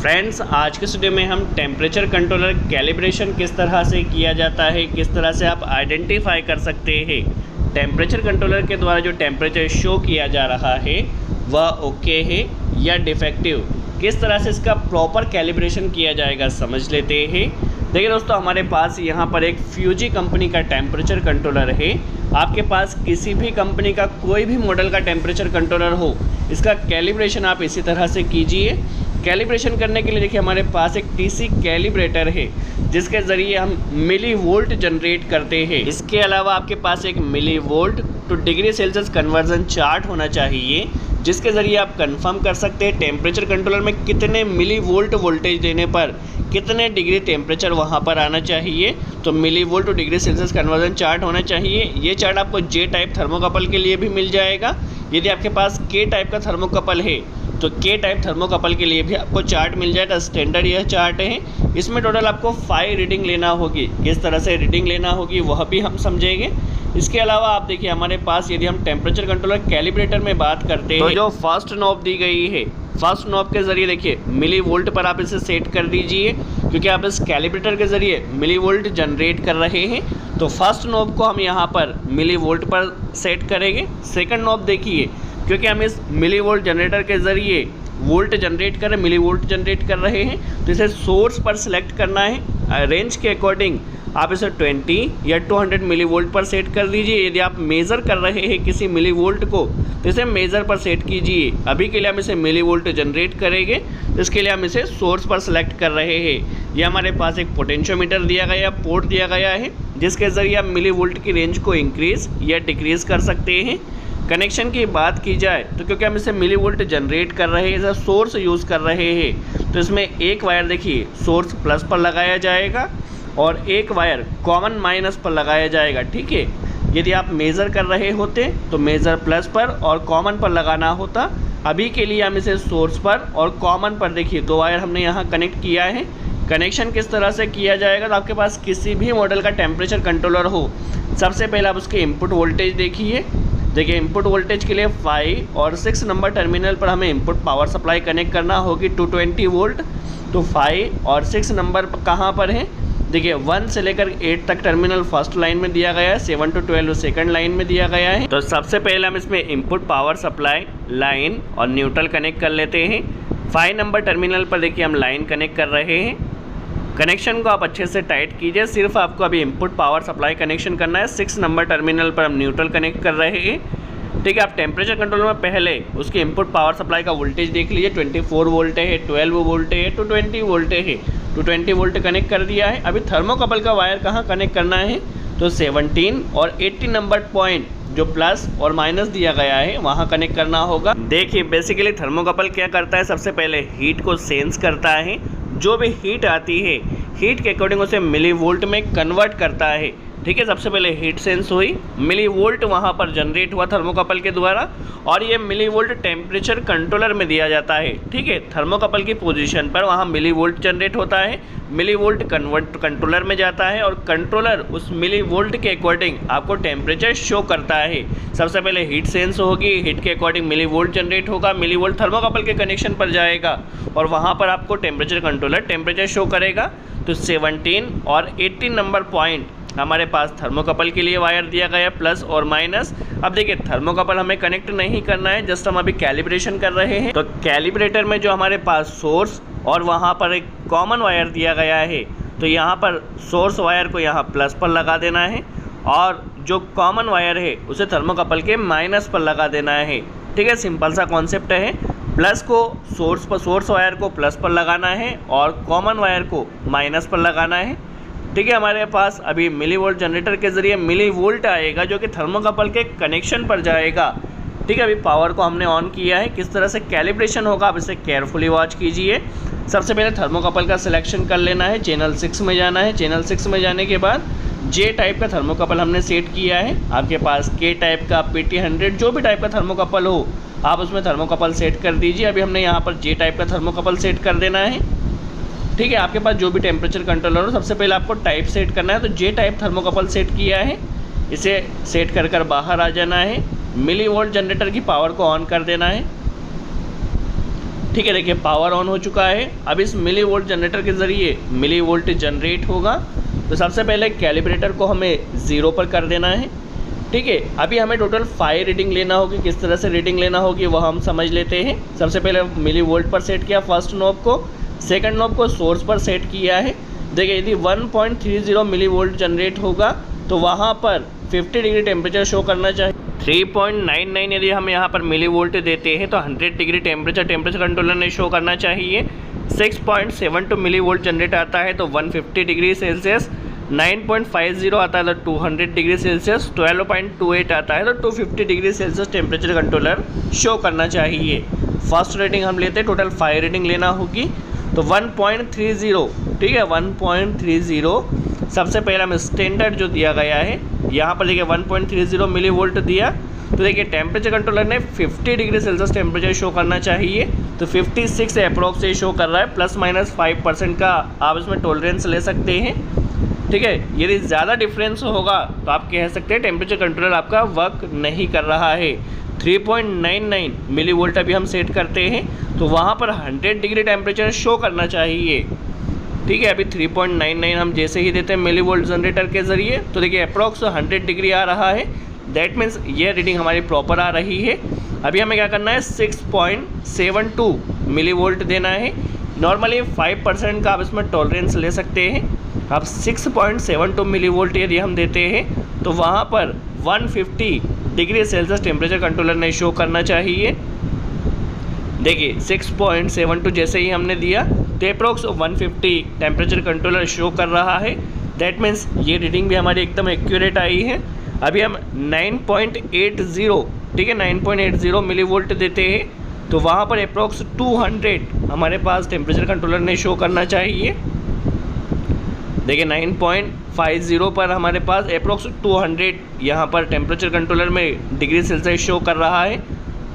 Friends, आज के video में हम टेम्परेचर कंट्रोलर कैलिब्रेशन किस तरह से किया जाता है, किस तरह से आप आइडेंटिफाई कर सकते हैं टेम्परेचर कंट्रोलर के द्वारा जो टेम्परेचर शो किया जा रहा है वह ओके है या डिफेक्टिव, किस तरह से इसका प्रॉपर कैलिब्रेशन किया जाएगा समझ लेते हैं। देखिए दोस्तों, हमारे पास यहाँ पर एक फ्यूजी कंपनी का टेम्परेचर कंट्रोलर है। आपके पास किसी भी कंपनी का कोई भी मॉडल का टेम्परेचर कंट्रोलर हो, इसका कैलिब्रेशन आप इसी तरह से कीजिए। कैलिब्रेशन करने के लिए देखिए हमारे पास एक टीसी कैलिब्रेटर है जिसके ज़रिए हम मिली वोल्ट जनरेट करते हैं। इसके अलावा आपके पास एक millivolt to degree Celsius conversion chart होना चाहिए जिसके ज़रिए आप कंफर्म कर सकते हैं टेम्परेचर कंट्रोलर में कितने मिली वोल्ट वोल्टेज देने पर कितने डिग्री टेम्परेचर वहाँ पर आना चाहिए। तो millivolt to degree Celsius conversion chart होना चाहिए। ये चार्ट आपको जे टाइप थर्मोकपल के लिए भी मिल जाएगा। यदि आपके पास के टाइप का थर्मोकपल है तो के टाइप थर्मोकपल के लिए भी आपको चार्ट मिल जाएगा। स्टैंडर्ड यह चार्ट है। इसमें टोटल आपको 5 रीडिंग लेना होगी। किस तरह से रीडिंग लेना होगी वह भी हम समझेंगे। इसके अलावा आप देखिए हमारे पास यदि हम टेम्परेचर कंट्रोलर कैलिब्रेटर में बात करते हैं तो जो फर्स्ट नॉब दी गई है, फर्स्ट नॉब के ज़रिए देखिए मिली वोल्ट पर आप इसे सेट कर दीजिए क्योंकि आप इस कैलिब्रेटर के ज़रिए मिली वोल्ट जनरेट कर रहे हैं। तो फर्स्ट नॉब को हम यहाँ पर मिली वोल्ट पर सेट करेंगे। सेकंड नॉब देखिए, क्योंकि हम इस मिली वोल्ट जनरेटर के ज़रिए वोल्ट जनरेट कर रहे मिली वोल्ट जनरेट कर रहे हैं तो इसे सोर्स पर सिलेक्ट करना है। रेंज के अकॉर्डिंग आप इसे 20 या 200 मिली वोल्ट पर सेट कर दीजिए। यदि आप मेज़र कर रहे हैं किसी मिली वोल्ट को तो इसे मेज़र पर सेट कीजिए। अभी के लिए हम इसे मिली वोल्ट जनरेट करेंगे, इसके लिए हम इसे सोर्स पर सेलेक्ट कर रहे हैं। यह हमारे पास एक पोटेंशियोमीटर दिया गया, पोर्ट दिया गया है जिसके ज़रिए आप मिली वोल्ट की रेंज को इंक्रीज़ या डिक्रीज़ कर सकते हैं। कनेक्शन की बात की जाए तो क्योंकि हम इसे मिली वोल्ट जनरेट कर रहे हैं, इसे सोर्स यूज़ कर रहे हैं तो इसमें एक वायर देखिए सोर्स प्लस पर लगाया जाएगा और एक वायर कॉमन माइनस पर लगाया जाएगा। ठीक है, यदि आप मेज़र कर रहे होते तो मेज़र प्लस पर और कॉमन पर लगाना होता। अभी के लिए हम इसे सोर्स पर और कॉमन पर देखिए 2 वायर हमने यहाँ कनेक्ट किया है। कनेक्शन किस तरह से किया जाएगा, तो आपके पास किसी भी मॉडल का टेम्परेचर कंट्रोलर हो, सबसे पहले आप उसके इनपुट वोल्टेज देखिए। इनपुट वोल्टेज के लिए 5 और 6 नंबर टर्मिनल पर हमें इनपुट पावर सप्लाई कनेक्ट करना होगी 220 वोल्ट। तो 5 और 6 नंबर कहाँ पर है, देखिए 1 से लेकर 8 तक टर्मिनल फर्स्ट लाइन में दिया गया है, 7 to 12 सेकंड लाइन में दिया गया है। तो सबसे पहले हम इसमें इनपुट पावर सप्लाई लाइन और न्यूट्रल कनेक्ट कर लेते हैं। 5 नंबर टर्मिनल पर देखिए हम लाइन कनेक्ट कर रहे हैं। कनेक्शन को आप अच्छे से टाइट कीजिए, सिर्फ आपको अभी इनपुट पावर सप्लाई कनेक्शन करना है। 6 नंबर टर्मिनल पर हम न्यूट्रल कनेक्ट कर रहे हैं। ठीक है, आप टेम्परेचर कंट्रोलर में पहले उसके इनपुट पावर सप्लाई का वोल्टेज देख लीजिए। 24 वोल्ट है, 12 वोल्ट है, 220 वोल्ट है। 220 वोल्ट कनेक्ट कर दिया है। अभी थर्मोकपल का वायर कहाँ कनेक्ट करना है, तो 17 और 18 नंबर पॉइंट जो प्लस और माइनस दिया गया है वहाँ कनेक्ट करना होगा। देखिए बेसिकली थर्मोकपल क्या करता है, सबसे पहले हीट को सेंस करता है। जो भी हीट आती है हीट के अकॉर्डिंग उसे मिली वोल्ट में कन्वर्ट करता है। ठीक है, सबसे पहले हीट सेंस हुई, मिली वोल्ट वहाँ पर जनरेट हुआ थर्मोकपल के द्वारा और ये मिली वोल्ट टेम्परेचर कंट्रोलर में दिया जाता है। ठीक है, थर्मोकपल की पोजीशन पर वहाँ मिली वोल्ट जनरेट होता है, मिली वोल्ट कन्वर्ट कंट्रोलर में जाता है और कंट्रोलर उस मिली वोल्ट के अकॉर्डिंग आपको टेम्परेचर शो करता है। सबसे पहले हीट सेंस होगी, हीट के अकॉर्डिंग मिली वोल्ट जनरेट होगा, मिली वोल्ट थर्मोकपल के कनेक्शन पर जाएगा और वहाँ पर आपको टेम्परेचर कंट्रोलर टेम्परेचर शो करेगा। तो 17 और 18 नंबर पॉइंट हमारे पास थर्मोकपल के लिए वायर दिया गया प्लस और माइनस। अब देखिए थर्मोकपल हमें कनेक्ट नहीं करना है, जस्ट हम अभी कैलिब्रेशन कर रहे हैं। तो कैलिब्रेटर में जो हमारे पास सोर्स और वहाँ पर एक कॉमन वायर दिया गया है तो यहाँ पर सोर्स वायर को यहाँ प्लस पर लगा देना है और जो कॉमन वायर है उसे थर्मोकपल के माइनस पर लगा देना है। ठीक है, सिंपल सा कॉन्सेप्ट है। प्लस को सोर्स वायर को प्लस पर लगाना है और कॉमन वायर को माइनस पर लगाना है। ठीक है, हमारे पास अभी मिली वोल्ट जनरेटर के ज़रिए मिली वोल्ट आएगा जो कि थर्मोकपल के कनेक्शन पर जाएगा। ठीक है, अभी पावर को हमने ऑन किया है। किस तरह से कैलिब्रेशन होगा आप इसे केयरफुली वॉच कीजिए। सबसे पहले थर्मोकपल का सिलेक्शन कर लेना है, चैनल 6 में जाना है। चैनल 6 में जाने के बाद जे टाइप का थर्मोकपल हमने सेट किया है। आपके पास के टाइप का, PT100 जो भी टाइप का थर्मोकपल हो आप उसमें थर्मोकपल सेट कर दीजिए। अभी हमने यहाँ पर जे टाइप का थर्मोकपल सेट कर देना है। ठीक है, आपके पास जो भी टेम्परेचर कंट्रोलर हो सबसे पहले आपको टाइप सेट करना है। तो जे टाइप थर्मोकपल सेट किया है, इसे सेट कर बाहर आ जाना है। मिली वोल्ट जनरेटर की पावर को ऑन कर देना है। ठीक है, देखिए पावर ऑन हो चुका है। अब इस मिली वोल्ट जनरेटर के ज़रिए मिली वोल्ट जनरेट होगा। तो सबसे पहले कैलिब्रेटर को हमें 0 पर कर देना है। ठीक है, अभी हमें टोटल 5 रीडिंग लेना होगी। किस तरह से रीडिंग लेना होगी वह हम समझ लेते हैं। सबसे पहले मिली वोल्ट पर सेट किया फर्स्ट नॉब को, सेकंड नॉब को सोर्स पर सेट किया है। देखिए यदि 1.30 मिली वोल्ट जनरेट होगा तो वहाँ पर 50 डिग्री टेम्परेचर शो करना चाहिए। 3.99 यदि हम यहाँ पर मिली वोल्ट देते हैं तो 100 डिग्री टेम्परेचर कंट्रोलर ने शो करना चाहिए। 6.72 मिली वोल्ट जनरेट आता है तो 150 डिग्री सेल्सियस, 9.50 आता है तो 200 डिग्री सेल्सियस, 12.28 आता है तो 250 degree Celsius temperature controller show करना चाहिए। फर्स्ट रीडिंग हम लेते हैं, टोटल 5 रीडिंग लेना होगी। तो 1.30, ठीक है 1.30 सबसे पहला में स्टैंडर्ड जो दिया गया है, यहाँ पर देखिए 1.30 मिली वोल्ट दिया। तो देखिए टेम्परेचर कंट्रोलर ने 50 डिग्री सेल्सियस टेम्परेचर शो करना चाहिए, तो 56 अप्रॉक्स से शो कर रहा है। ±5% का आप इसमें टॉलरेंस ले सकते हैं। ठीक है, यदि ज़्यादा डिफरेंस होगा तो आप कह सकते हैं टेम्परेचर कंट्रोलर आपका वर्क नहीं कर रहा है। 3.99 मिली वोल्ट अभी हम सेट करते हैं तो वहाँ पर 100 डिग्री टेम्परेचर शो करना चाहिए। ठीक है, अभी 3.99 हम जैसे ही देते हैं मिली वोल्ट जनरेटर के ज़रिए तो देखिए अप्रॉक्स 100 डिग्री आ रहा है। दैट मीन्स ये रीडिंग हमारी प्रॉपर आ रही है। अभी हमें क्या करना है, 6.72 मिली वोल्ट देना है। नॉर्मली 5% का आप इसमें टॉलरेंस ले सकते हैं। अब 6.72 मिली वोल्ट यदि हम देते हैं तो वहाँ पर 150 डिग्री सेल्सियस टेम्परेचर कंट्रोलर ने शो करना चाहिए। देखिए 6.72 जैसे ही हमने दिया तो अप्रोक्स 150 टेम्परेचर कंट्रोलर शो कर रहा है। दैट मीन्स ये रीडिंग भी हमारी एकदम एक्यूरेट आई है। अभी हम 9.80, ठीक है 9.80 मिली वोल्ट देते हैं तो वहाँ पर अप्रोक्स 200 हमारे पास टेम्परेचर कंट्रोलर ने शो करना चाहिए। देखिए 9.50 पर हमारे पास अप्रोक्स 200 यहाँ पर टेम्परेचर कंट्रोलर में डिग्री सेल्सियस शो कर रहा है।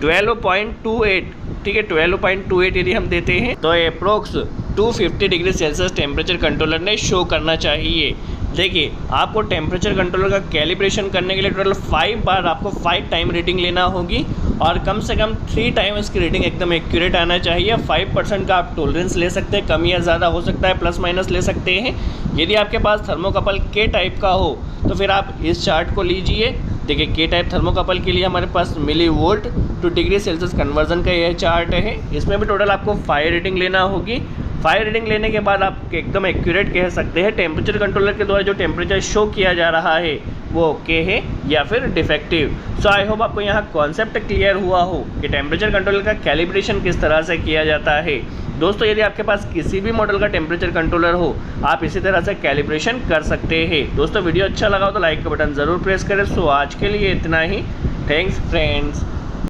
12.28, ठीक है 12.28 यदि हम देते हैं तो approx 250 degree Celsius temperature controller ने शो करना चाहिए। देखिए आपको टेम्परेचर कंट्रोलर का कैलिब्रेशन करने के लिए टोटल 5 बार आपको 5 टाइम रीडिंग लेना होगी और कम से कम 3 टाइम इसकी रीडिंग एकदम एक्यूरेट आना चाहिए। 5% का आप टॉलरेंस ले सकते हैं, कम या ज़्यादा हो सकता है, प्लस माइनस ले सकते हैं। यदि आपके पास थर्मोकपल के टाइप का हो तो फिर आप इस चार्ट को लीजिए। देखिए के टाइप थर्मोकपल के लिए हमारे पास millivolt to degree Celsius conversion का यह चार्ट है। इसमें भी टोटल आपको 5 रीडिंग लेना होगी। 5 रीडिंग लेने के बाद आप एकदम एक्यूरेट कह सकते हैं टेम्परेचर कंट्रोलर के द्वारा जो टेम्परेचर शो किया जा रहा है वो ओके है या फिर डिफेक्टिव। सो आई होप आपको यहाँ कॉन्सेप्ट क्लियर हुआ हो कि टेम्परेचर कंट्रोलर का कैलिब्रेशन किस तरह से किया जाता है। दोस्तों यदि आपके पास किसी भी मॉडल का टेम्परेचर कंट्रोलर हो आप इसी तरह से कैलिब्रेशन कर सकते हैं। दोस्तों वीडियो अच्छा लगा हो तो लाइक का बटन ज़रूर प्रेस करें। सो आज के लिए इतना ही। Thanks friends.